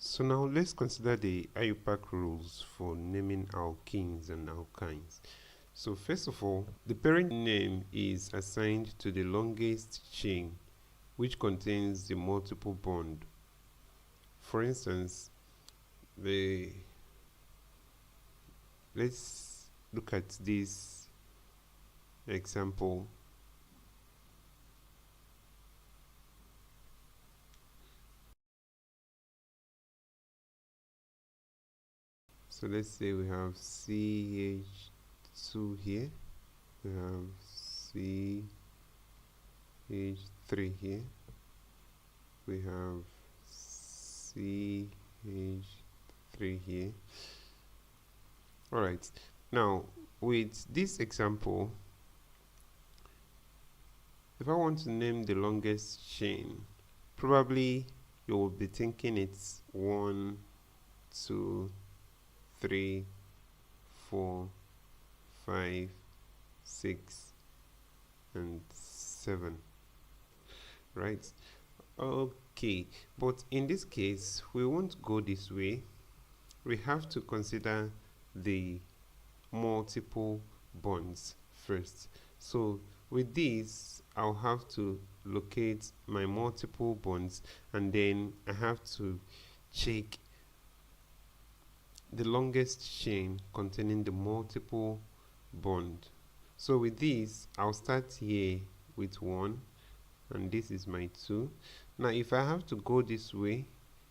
So now let's consider the IUPAC rules for naming alkenes and alkynes. So first of all, the parent name is assigned to the longest chain which contains the multiple bond. For instance, let's look at this example. So let's say we have CH2 here, we have CH3 here, we have CH3 here. Alright, now with this example, if I want to name the longest chain, probably you will be thinking it's 1, 2, 3, 4, 5, 6, and 7. Right? Okay, but in this case, we won't go this way. We have to consider the multiple bonds first. So with this, I'll have to locate my multiple bonds, and then I have to check the longest chain containing the multiple bond. So with this, I'll start here with 1, and this is my 2. Now if I have to go this way,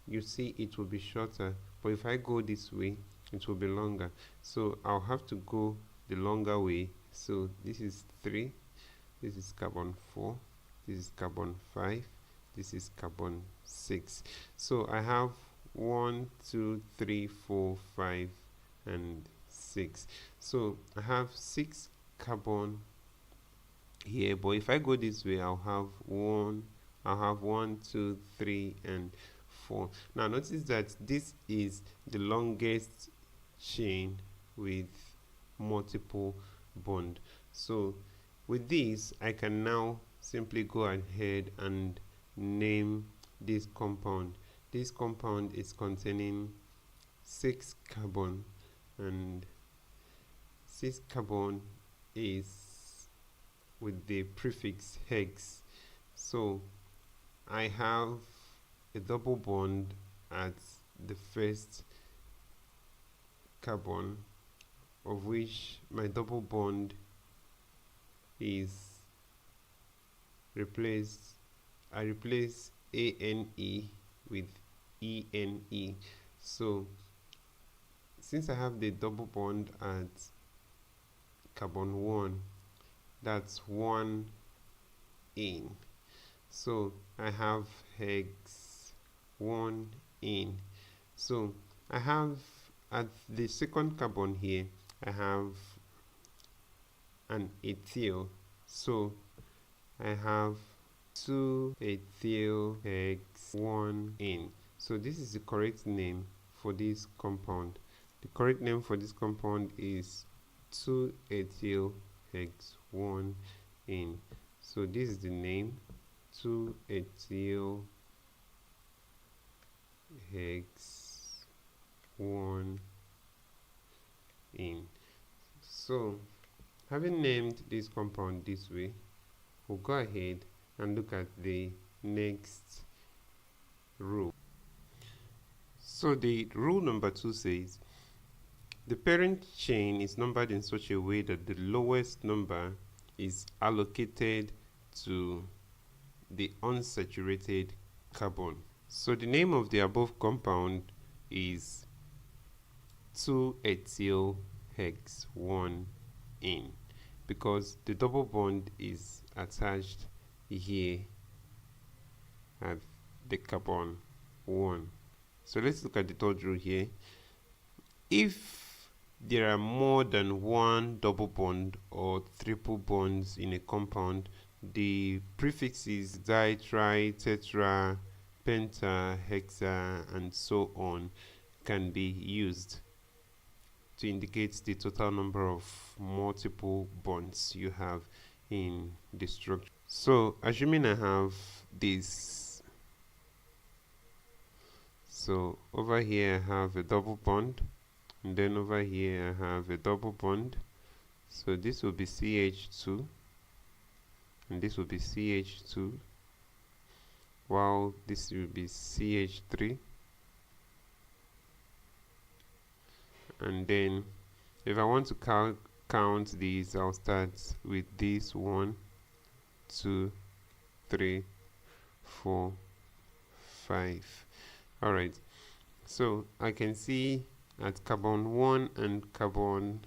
you see it will be shorter, but if I go this way, it will be longer. So I'll have to go the longer way. So this is 3, this is carbon 4, this is carbon 5, this is carbon 6. So I have 1, 2, 3, 4, 5, and 6. So I have 6 carbon here, but if I go this way, I'll have 1, 2, 3, and 4. Now notice that this is the longest chain with multiple bond. So with this, I can now simply go ahead and name this compound. This compound is containing 6 carbon, and 6 carbon is with the prefix hex. So I have a double bond at the first carbon, of which my double bond is replaced. I replace ANE with ENE. So since I have the double bond at carbon 1, that's 1 in. So I have hex 1 in. So I have at the second carbon here, I have an ethyl. So I have 2 ethyl hex 1 in. So this is the correct name for this compound. The correct name for this compound is 2 ethyl hex 1 in. So this is the name, 2 ethyl hex 1 in. So having named this compound this way, we'll go ahead and look at the next rule. So the rule number 2 says the parent chain is numbered in such a way that the lowest number is allocated to the unsaturated carbon. So the name of the above compound is 2-ethyl hex 1 in, because the double bond is attached here at the carbon 1. So let's look at the third rule here. If there are more than one double bond or triple bonds in a compound, the prefixes di, tri, tetra, penta, hexa, and so on can be used to indicate the total number of multiple bonds you have in the structure. So assuming I have this, So over here I have a double bond, and then over here I have a double bond. So this will be CH2, and this will be CH2, while this will be CH3. And then if I want to count these, I'll start with this 1, 2, 3, 4, 5. Alright, so I can see at carbon 1 and carbon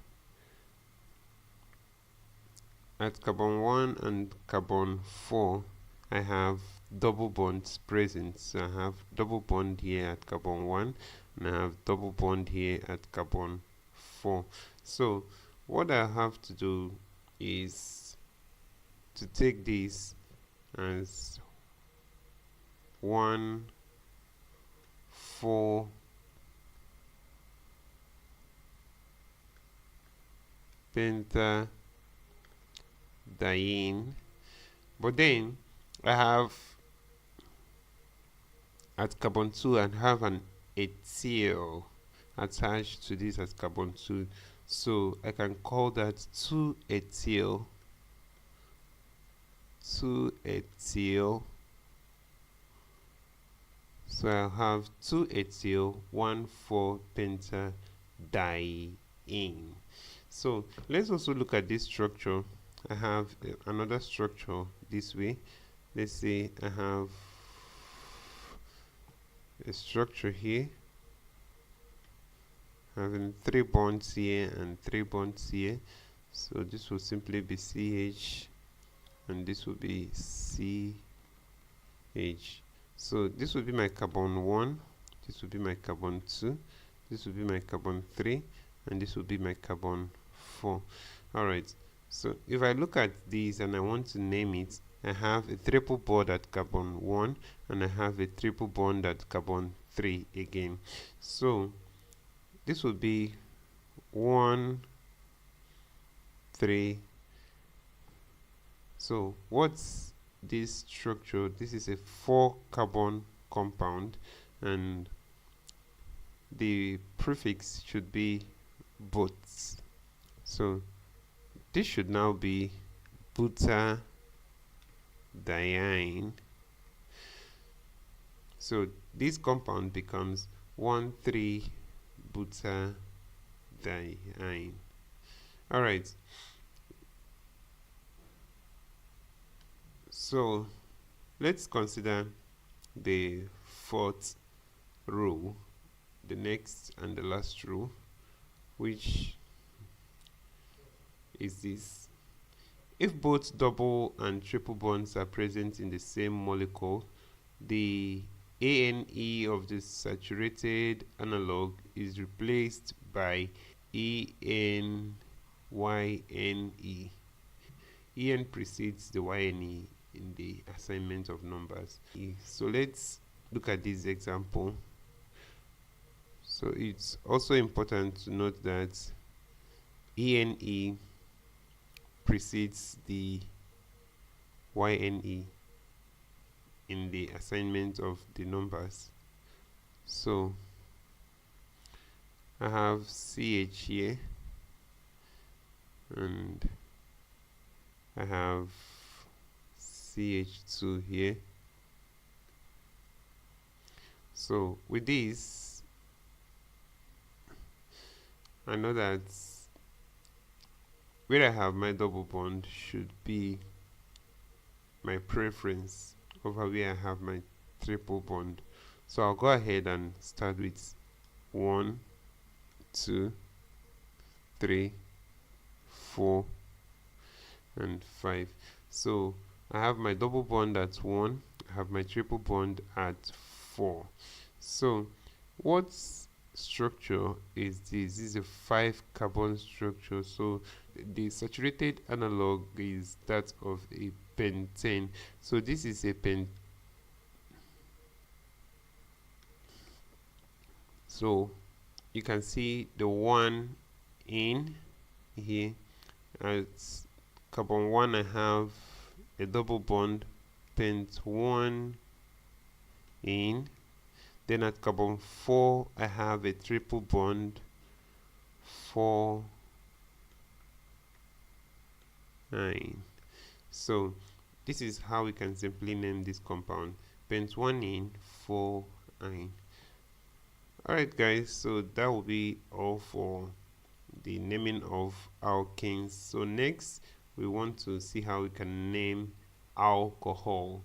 4, I have double bonds present. So I have double bond here at carbon 1, and I have double bond here at carbon 4. So what I have to do is to take this as 1, 4, pentadiene, but then I have at carbon 2 and have an ethyl attached to this as carbon 2, so I can call that 2-ethyl. So I'll have 2-ethyl 1,4-pentadiene. So let's also look at this structure. I have another structure this way. Let's say I have a structure here having 3 bonds here and 3 bonds here. So this will simply be CH, and this will be CH. So this will be my carbon 1, this will be my carbon 2, this will be my carbon 3, and this will be my carbon 4. Alright, so if I look at these and I want to name it, I have a triple bond at carbon 1, and I have a triple bond at carbon 3 again. So this will be 1, 3. So what's this structure? This is a 4-carbon compound, and the prefix should be but. So this should now be butadiene. So this compound becomes 1,3-butadiene. Alright, so let's consider the 4th rule, the next and the last rule, which is this: if both double and triple bonds are present in the same molecule, the ANE of the saturated analog is replaced by ENYNE. EN precedes the YNE in the assignment of numbers. So let's look at this example. So it's also important to note that ENE precedes the YNE in the assignment of the numbers. So I have CH here, and I have CH2 here. So with this, I know that where I have my double bond should be my preference over where I have my triple bond. So I'll go ahead and start with 1, 2, 3, 4, and 5. So I have my double bond at 1, I have my triple bond at 4. So what structure is this? This is a 5-carbon structure. So the saturated analog is that of a pentane. So this is a so you can see the 1 in here. At carbon 1 I have a double bond, pent 1 in. Then at carbon 4 I have a triple bond 4 9. So this is how we can simply name this compound: pent-1-ene 4-ine. Alright guys, so that will be all for the naming of alkenes. So next we want to see how we can name alcohol.